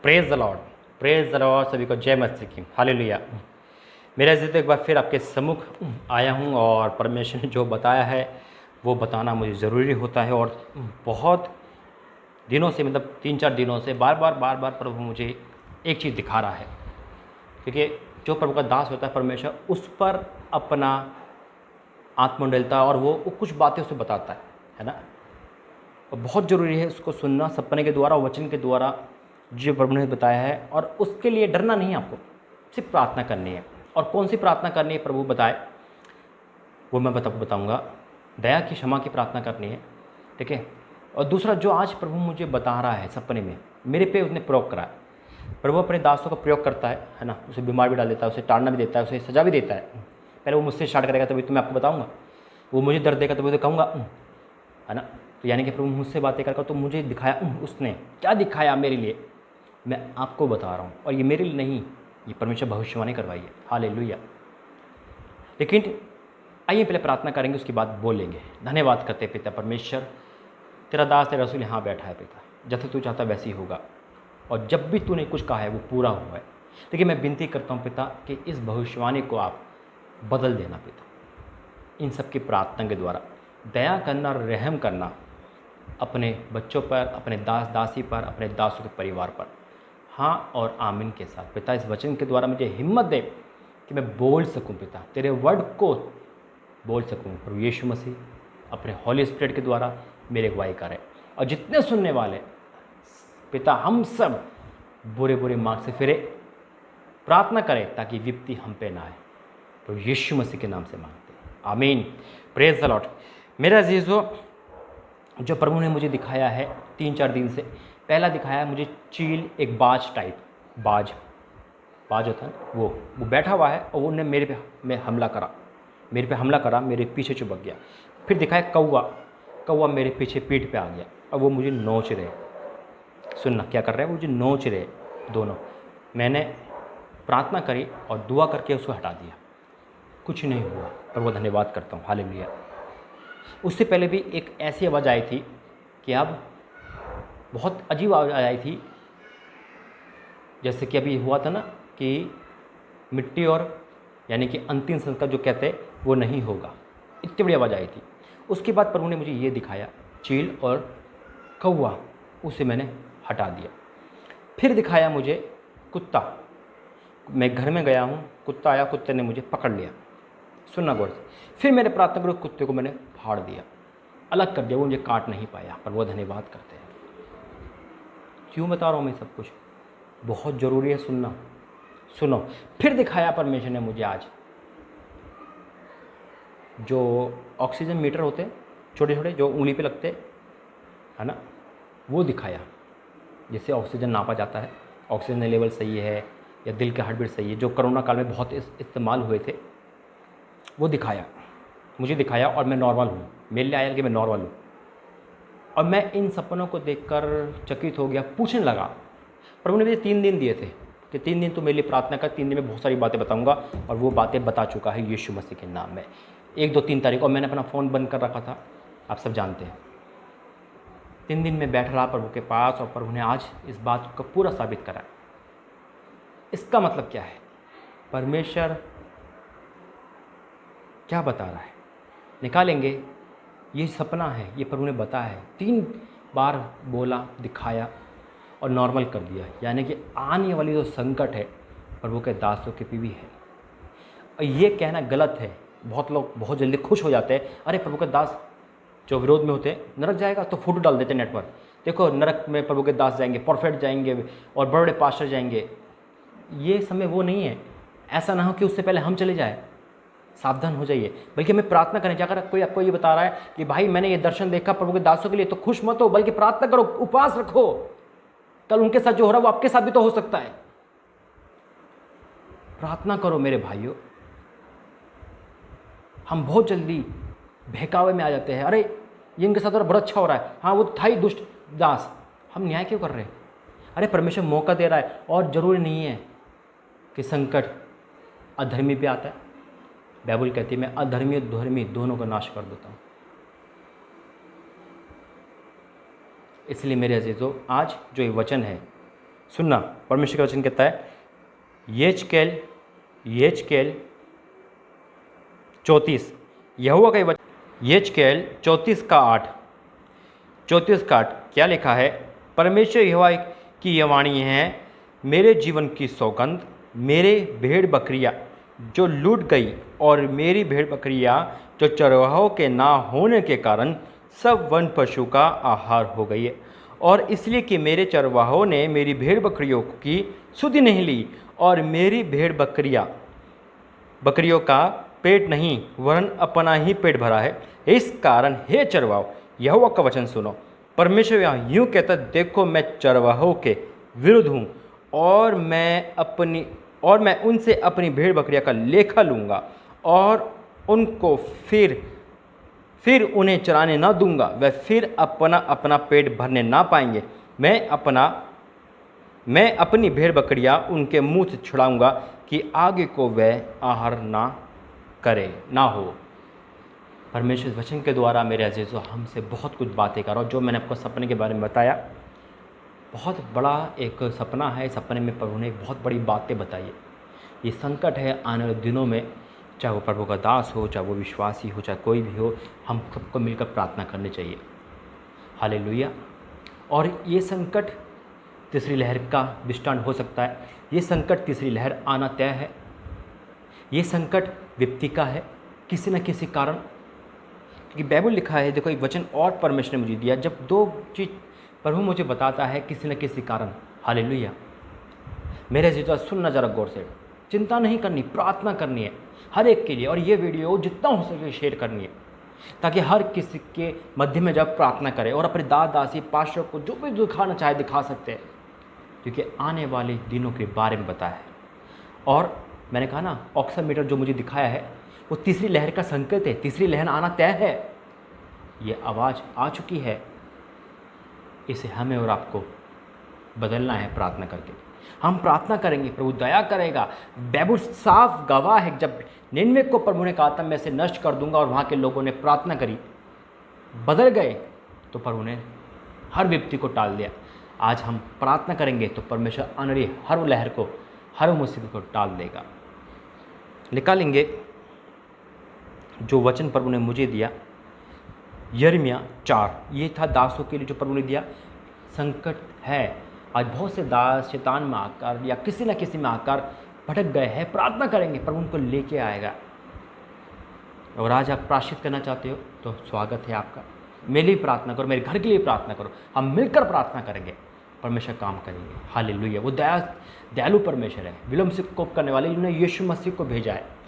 Praise the Lord, praise the Lord. सभी को जय मसीह की, हालेलुया। मेरा जिद एक बार फिर आपके सम्मुख आया हूँ और परमेश्वर ने जो बताया है वो बताना मुझे ज़रूरी होता है। और बहुत दिनों से, मतलब 3-4 दिनों से बार बार प्रभु मुझे एक चीज़ दिखा रहा है, क्योंकि जो प्रभु का दास होता है परमेश्वर उस पर अपना आत्मा डलता है और वो कुछ बातें उसे बताता है ना। और बहुत ज़रूरी है उसको सुनना, सपने के द्वारा, वचन के द्वारा जो प्रभु ने बताया है। और उसके लिए डरना नहीं है, आपको सिर्फ प्रार्थना करनी है। और कौन सी प्रार्थना करनी है प्रभु बताए वो मैं बताऊंगा। दया की, क्षमा की प्रार्थना करनी है, ठीक है। और दूसरा जो आज प्रभु मुझे बता रहा है सपने में, मेरे पे उसने प्रयोग करा है। प्रभु अपने दासों का प्रयोग करता है ना। उसे बीमार भी डाल देता है, उसे टालना भी देता है, उसे सजा भी देता है। पहले वो मुझसे स्टार्ट करेगा तभी तो मैं आपको बताऊंगा, वो मुझे दर्द देगा तभी तो कहूँगा, है ना। तो यानी कि प्रभु मुझसे बातें करके तो मुझे दिखाया, उसने क्या दिखाया मेरे लिए मैं आपको बता रहा हूँ। और ये मेरे लिए नहीं, ये परमेश्वर भविष्यवाणी करवाई है, हालेलुया। लेकिन आइए पहले प्रार्थना करेंगे, उसके बाद बोलेंगे। धन्यवाद करते पिता परमेश्वर, तेरा दास तेरा रसूल यहाँ बैठा है पिता, जैसे तू चाहता वैसे ही होगा। और जब भी तूने कुछ कहा है वो पूरा हुआ है। लेकिन मैं विनती करता हूँ पिता कि इस भविष्यवाणी को आप बदल देना पिता। इन सब की प्रार्थना के द्वारा दया करना, रहम करना अपने बच्चों पर, अपने दास दासी पर, अपने दासों के परिवार पर, हाँ और आमीन के साथ। पिता इस वचन के द्वारा मुझे हिम्मत दे कि मैं बोल सकूं पिता, तेरे वर्ड को बोल सकूं। प्रभु यीशु मसीह अपने हॉली स्पिरिट के द्वारा मेरे अगुवाई करे। और जितने सुनने वाले पिता, हम सब बुरे बुरे मार्ग से फिरे, प्रार्थना करें ताकि विपत्ति हम पे ना आए। प्रभु यीशु मसीह के नाम से मांगते हैं, आमीन। Praise the Lord. मेरा अजीजों, जो प्रभु ने मुझे दिखाया है 3-4 दिन से, पहला दिखाया मुझे चील, एक बाज टाइप, बाज होता है वो बैठा हुआ है और वो ने मेरे पे हमला करा, मेरे पीछे चिपक गया। फिर दिखाया कौवा मेरे पीछे पीठ पे आ गया और वो मुझे नोच रहे। सुनना क्या कर रहे हैं, वो मुझे नोच रहे दोनों। मैंने प्रार्थना करी और दुआ करके उसको हटा दिया, कुछ नहीं हुआ। पर वो धन्यवाद करता हूँ, हालेलुया। उससे पहले भी एक ऐसी आवाज़ आई थी कि अब बहुत अजीब आवाज़ आई थी, जैसे कि अभी हुआ था ना कि मिट्टी और यानी कि अंतिम संस्कार जो कहते हैं वो नहीं होगा, इतनी बड़ी आवाज़ आई थी। उसके बाद प्रभु ने मुझे ये दिखाया चील और कौवा, उसे मैंने हटा दिया। फिर दिखाया मुझे कुत्ता, मैं घर में गया हूँ, कुत्ता आया, कुत्ते ने मुझे पकड़ लिया। सुनना गौर से। फिर मैंने प्रार्थना करी, कुत्ते को मैंने फाड़ दिया, अलग कर दिया, वो मुझे काट नहीं पाया। पर वो धन्यवाद करते हैं। क्यों बता रहा हूँ मैं सब कुछ, बहुत ज़रूरी है सुनना, सुनो। फिर दिखाया परमेश्वर ने मुझे आज जो ऑक्सीजन मीटर होते हैं छोटे छोटे, जो उंगली पे लगते है ना, वो दिखाया, जिससे ऑक्सीजन नापा जाता है, ऑक्सीजन लेवल सही है या दिल के हार्टबीट सही है, जो कोरोना काल में बहुत इस्तेमाल हुए थे, वो मुझे दिखाया। और मैं नॉर्मल हूँ, मेरे लिए आया कि मैं नॉर्मल हूँ। और मैं इन सपनों को देखकर चकित हो गया, पूछने लगा। प्रभु ने मुझे 3 दिन दिए थे कि 3 दिन तो मेरे लिए प्रार्थना कर, 3 दिन में बहुत सारी बातें बताऊंगा। और वो बातें बता चुका है यीशु मसीह के नाम में, 1, 2, 3 तारीख। और मैंने अपना फ़ोन बंद कर रखा था, आप सब जानते हैं। 3 दिन में बैठ रहा प्रभु के पास और प्रभु ने आज इस बात को पूरा साबित करा। इसका मतलब क्या है, परमेश्वर क्या बता रहा है, निकालेंगे। ये सपना है, ये प्रभु ने बताया है, 3 बार बोला, दिखाया और नॉर्मल कर दिया। यानी कि आने वाली जो संकट है प्रभु के दासों के भी है। और ये कहना गलत है, बहुत लोग बहुत जल्दी खुश हो जाते हैं, अरे प्रभु के दास जो विरोध में होते हैं, नरक जाएगा तो फोटो डाल देते हैं नेट पर, देखो नरक में प्रभु के दास जाएंगे, प्रोफेट जाएंगे और बड़े बड़े पास्टर जाएंगे। ये समय वो नहीं है, ऐसा ना हो कि उससे पहले हम चले जाए। सावधान हो जाइए। बल्कि हमें प्रार्थना करें। जाकर कोई आपको ये बता रहा है कि भाई मैंने ये दर्शन देखा प्रभु के दासों के लिए, तो खुश मत हो, बल्कि प्रार्थना करो, उपवास रखो। कल उनके साथ जो हो रहा है वो आपके साथ भी तो हो सकता है। प्रार्थना करो मेरे भाइयों। हम बहुत जल्दी बहकावे में आ जाते हैं, अरे ये इनके साथ बड़ा अच्छा हो रहा है, हाँ वो था ही दुष्ट दास, हम न्याय क्यों कर रहे हैं। अरे परमेश्वर मौका दे रहा है, और जरूरी नहीं है कि संकट अधर्मी पे आता है। बाइबल कहती है मैं अधर्मी और धर्मी दोनों को नाश कर देता हूँ। इसलिए मेरे अजीजों, आज जो ये वचन है सुनना, परमेश्वर का वचन कहता है यहेजकेल 34, यहोवा का वचन यहेजकेल 34 का 8 क्या लिखा है? परमेश्वर यहोवा की यह वाणी है, मेरे जीवन की सौगंध, मेरे भेड़ बकरियाँ जो लूट गई और मेरी भेड़ बकरियाँ जो चरवाहों के ना होने के कारण सब वन पशु का आहार हो गई है, और इसलिए कि मेरे चरवाहों ने मेरी भेड़ बकरियों की सुधि नहीं ली और मेरी भेड़ बकरियों का पेट नहीं वरन अपना ही पेट भरा है। इस कारण हे चरवाहो, यहोवा का वचन सुनो। परमेश्वर यहाँ यूँ कहता, देखो मैं चरवाहों के विरुद्ध हूँ और मैं उनसे अपनी भेड़ बकरियाँ का लेखा लूँगा और उनको फिर उन्हें चराने ना दूंगा। वह फिर अपना पेट भरने ना पाएंगे। मैं अपनी भेड़ बकरियाँ उनके मुंह से छुड़ाऊंगा कि आगे को वह आहार ना हो। परमेश्वर वचन के द्वारा मेरे अजीज़ों हमसे बहुत कुछ बातें कर रहा हूँ। जो मैंने आपको सपने के बारे में बताया, बहुत बड़ा एक सपना है। सपने में प्रभु ने बहुत बड़ी बातें बताई है। ये संकट है आने वाले दिनों में, चाहे वो प्रभु का दास हो, चाहे वो विश्वासी हो, चाहे कोई भी हो, हम सबको मिलकर प्रार्थना करनी चाहिए। हालेलुया। और ये संकट तीसरी लहर का दृष्टांत हो सकता है। ये संकट तीसरी लहर आना तय है। ये संकट व्यक्ति का है किसी न किसी कारण, क्योंकि बाइबल लिखा है। देखो एक वचन और परमेश्वर ने मुझे दिया, जब दो चीज़ प्रभु मुझे बताता है किसी न किसी कारण। हालेलुया। मेरे जीता सुनना जरा गौर से, चिंता नहीं करनी, प्रार्थना करनी है हर एक के लिए। और ये वीडियो जितना हो सके शेयर करनी है, ताकि हर किसी के मध्य में जब प्रार्थना करें और अपने दासी पास्टर को जो भी दिखाना चाहे दिखा सकते हैं, क्योंकि आने वाले दिनों के बारे में बताया है। और मैंने कहा ना, ऑक्सीमीटर जो मुझे दिखाया है वो तीसरी लहर का संकेत है। तीसरी लहर आना तय है। ये आवाज़ आ चुकी है। इसे हमें और आपको बदलना है प्रार्थना करके। हम प्रार्थना करेंगे, प्रभु दया करेगा। बाइबल साफ गवाह है। जब निन्वे को प्रभु ने कहा था मैं इसे नष्ट कर दूंगा और वहाँ के लोगों ने प्रार्थना करी, बदल गए, तो प्रभु ने हर व्यक्ति को टाल दिया। आज हम प्रार्थना करेंगे तो परमेश्वर आने वाली हर लहर को, हर मुसीबत को टाल देगा, निकालेंगे। जो वचन प्रभु ने मुझे दिया यिर्मयाह 4, ये था दासों के लिए जो प्रभु ने दिया। संकट है, आज बहुत से दास शैतान में आकर या किसी न किसी में आकर भटक गए हैं। प्रार्थना करेंगे, प्रभु उनको लेके आएगा। और आज आप प्रायश्चित करना चाहते हो तो स्वागत है आपका। मेरे लिए प्रार्थना करो, मेरे घर के लिए प्रार्थना करो। हम मिलकर प्रार्थना करेंगे, परमेश्वर काम करेंगे। हालेलुया। वो दयालु परमेश्वर है, विलम्ब से कोप करने वाले, जिन्होंने यीशु मसीह को भेजा है।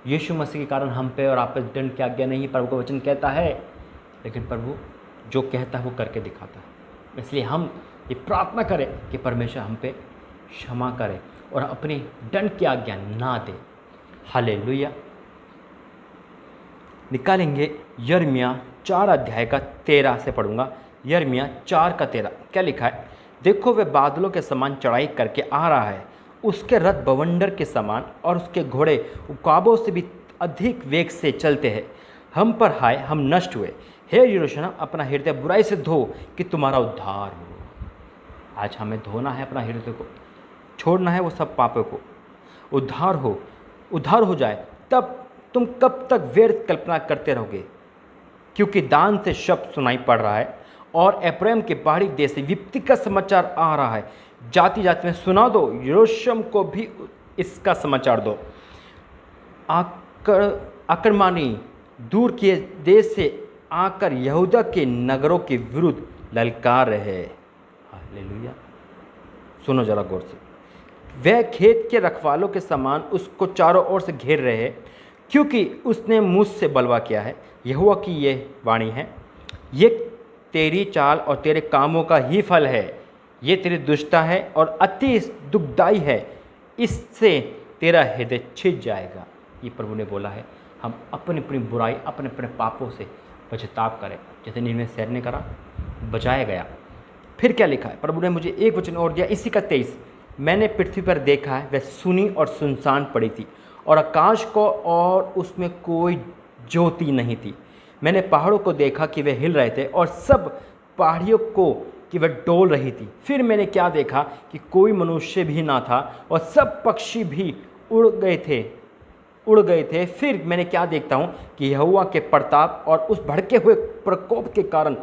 यीशु मसीह के कारण हम पे और आप पे दंड की आज्ञा नहीं, प्रभु का वचन कहता है। लेकिन प्रभु जो कहता है वो करके दिखाता है। इसलिए हम ये प्रार्थना करें कि परमेश्वर हम पे क्षमा करे और अपनी दंड की आज्ञा ना दे। हालेलुया। निकालेंगे यिर्मयाह 4 अध्याय का 13 से पढ़ूंगा। यिर्मयाह 4 का 13 क्या लिखा है? देखो वह बादलों के समान चढ़ाई करके आ रहा है, उसके रथ बवंडर के समान और उसके घोड़े उकाबों से भी अधिक वेग से चलते हैं। हम पर हाय, हम नष्ट हुए। हे यरूशलेम, अपना हृदय बुराई से धो कि तुम्हारा उद्धार हो। आज हमें धोना है अपना हृदय को, छोड़ना है वो सब पापों को। उद्धार हो जाए, तब तुम कब तक व्यर्थ कल्पना करते रहोगे? क्योंकि दान से शब्द सुनाई पड़ रहा है और एप्रैम के पहाड़ी देश से विपत्ति का समाचार आ रहा है। जाति जाति में सुना दो, यरूशलेम को भी इसका समाचार दो। आक्रमणी दूर के देश से आकर यहूदा के नगरों के विरुद्ध ललकार रहे। हालेलुया। सुनो जरा गौर से। वह खेत के रखवालों के समान उसको चारों ओर से घेर रहे हैं, क्योंकि उसने मुझसे बलवा किया है। यहोवा की यह वाणी है, ये तेरी चाल और तेरे कामों का ही फल है। ये तेरी दुष्टता है और अति दुखदाई है, इससे तेरा हृदय छिद जाएगा। ये प्रभु ने बोला है। हम अपनी अपनी बुराई, अपने अपने पापों से पछताव करें, जैसे निन्वे शहर ने करा, बचाया गया। फिर क्या लिखा है? प्रभु ने मुझे एक वचन और दिया, इसी का 23। मैंने पृथ्वी पर देखा है, वह सुनी और सुनसान पड़ी थी, और आकाश को और उसमें कोई ज्योति नहीं थी। मैंने पहाड़ों को देखा कि वे हिल रहे थे, और सब पहाड़ियों को कि वह डोल रही थी। फिर मैंने क्या देखा कि कोई मनुष्य भी ना था और सब पक्षी भी उड़ गए थे। फिर मैंने क्या देखता हूँ कि यहोवा के प्रताप और उस भड़के हुए प्रकोप के कारण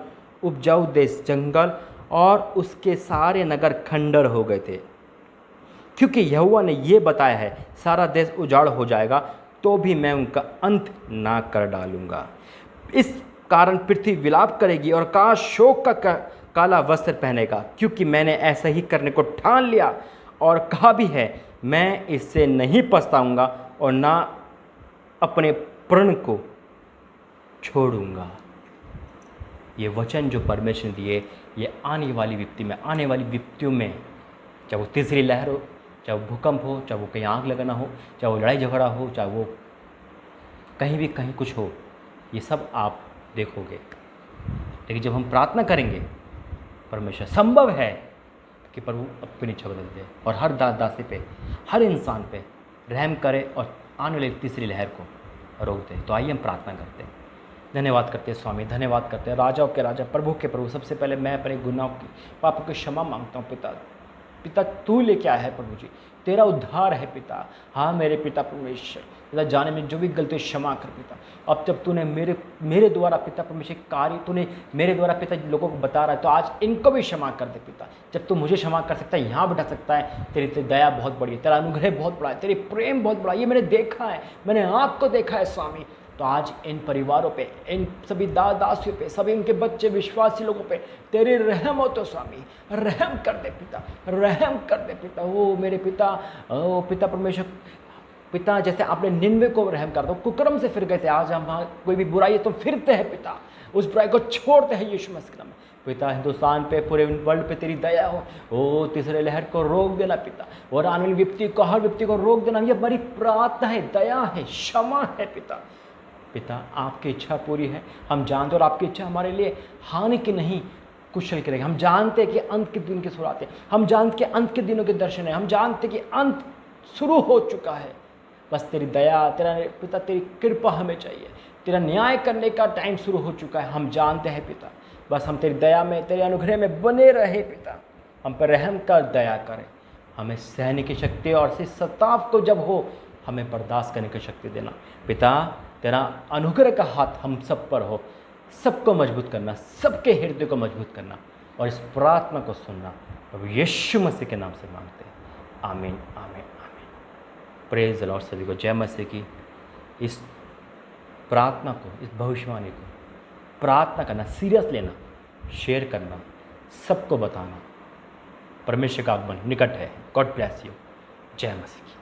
उपजाऊ देश जंगल और उसके सारे नगर खंडर हो गए थे, क्योंकि यहोवा ने ये बताया है, सारा देश उजाड़ हो जाएगा तो भी मैं उनका अंत ना कर डालूंगा। इस कारण पृथ्वी विलाप करेगी और आकाश शोक का काला वस्त्र पहनेगा, क्योंकि मैंने ऐसा ही करने को ठान लिया और कहा भी है, मैं इससे नहीं पछताऊंगा और ना अपने प्रण को छोड़ूंगा। ये वचन जो परमेश्वर ने दिए, ये आने वाली विपत्तियों में, चाहे वो तीसरी लहर हो, चाहे वो भूकंप हो, चाहे वो कहीं आग लगाना हो, चाहे वो लड़ाई झगड़ा हो, चाहे वो कहीं कुछ हो, ये सब आप देखोगे। लेकिन जब हम प्रार्थना करेंगे, परमेश्वर संभव है कि प्रभु अपनी इच्छा बदल दे और हर दासी पे, हर इंसान पे रहम करे और आने वाली तीसरी लहर को रोक दे। तो आइए हम प्रार्थना करते हैं, धन्यवाद करते हैं स्वामी, धन्यवाद करते हैं राजाओं के राजा, प्रभु के प्रभु। सबसे पहले मैं अपने गुनाहों की, पापों की क्षमा मांगता हूँ पिता तू लेके आया है प्रभु जी, तेरा उद्धार है पिता। हाँ मेरे पिता परमेश्वर, पिता जाने में जो भी गलती क्षमा कर पिता। अब जब तूने मेरे द्वारा पिता परमेश्वर कार्य तूने मेरे द्वारा पिता लोगों को बता रहा है, तो आज इनको भी क्षमा कर दे पिता। जब तू मुझे क्षमा कर सकता है, यहाँ बैठा सकता है, तेरी दया बहुत बड़ी है, तेरा अनुग्रह बहुत बड़ा है, तेरी प्रेम बहुत बड़ा है, ये मैंने देखा है, मैंने आपको देखा है स्वामी। तो आज इन परिवारों पे, इन सभी दासियों पे, सभी उनके बच्चे विश्वासी लोगों पे तेरी रहम हो तो स्वामी, रहम कर दे पिता, रहम कर दे पिता। ओ मेरे पिता, ओ पिता परमेश्वर पिता, जैसे आपने निन्वे को रहम कर दो, कुकर्म से फिर गए थे, आज हम कोई भी बुराई है तो फिरते हैं पिता, उस बुराई को छोड़ते हैं यीशु मसीह में पिता। हिंदुस्तान पे, पूरे वर्ल्ड पे तेरी दया हो। ओ तीसरे लहर को रोक देना पिता, और आने वाली विपत्ति को, हर विपत्ति को रोक देना। ये बड़ी प्रार्थना है, दया है, क्षमा है पिता। आपकी इच्छा पूरी है, हम जानते, और आपकी इच्छा हमारे लिए हानि की नहीं कुशल की रहेगी। हम जानते हैं कि अंत के दिन की शुरुआत है, हम जानते हैं अंत के दिनों के दर्शन है, हम जानते हैं कि अंत शुरू हो चुका है। बस तेरी दया, तेरा पिता, तेरी कृपा हमें चाहिए। तेरा न्याय करने का टाइम शुरू हो चुका है, हम जानते हैं पिता। बस हम तेरी दया में, तेरे अनुग्रह में बने रहे पिता। हम पर रहम कर, दया करें, हमें सहने की शक्ति, और इस सताव को जब हो हमें बर्दाश्त करने की शक्ति देना पिता। तेरा अनुग्रह का हाथ हम सब पर हो, सबको मजबूत करना, सबके हृदय को मजबूत करना, और इस प्रार्थना को सुनना प्रभु यीशु मसीह के नाम से मांगते हैं, आमीन आमीन आमीन। Praise the Lord. सभी को जय मसीह की। इस प्रार्थना को, इस भविष्यवाणी को प्रार्थना करना, सीरियस लेना, शेयर करना, सबको बताना। परमेश्वर का आगमन निकट है। God bless you. जय मसीह की।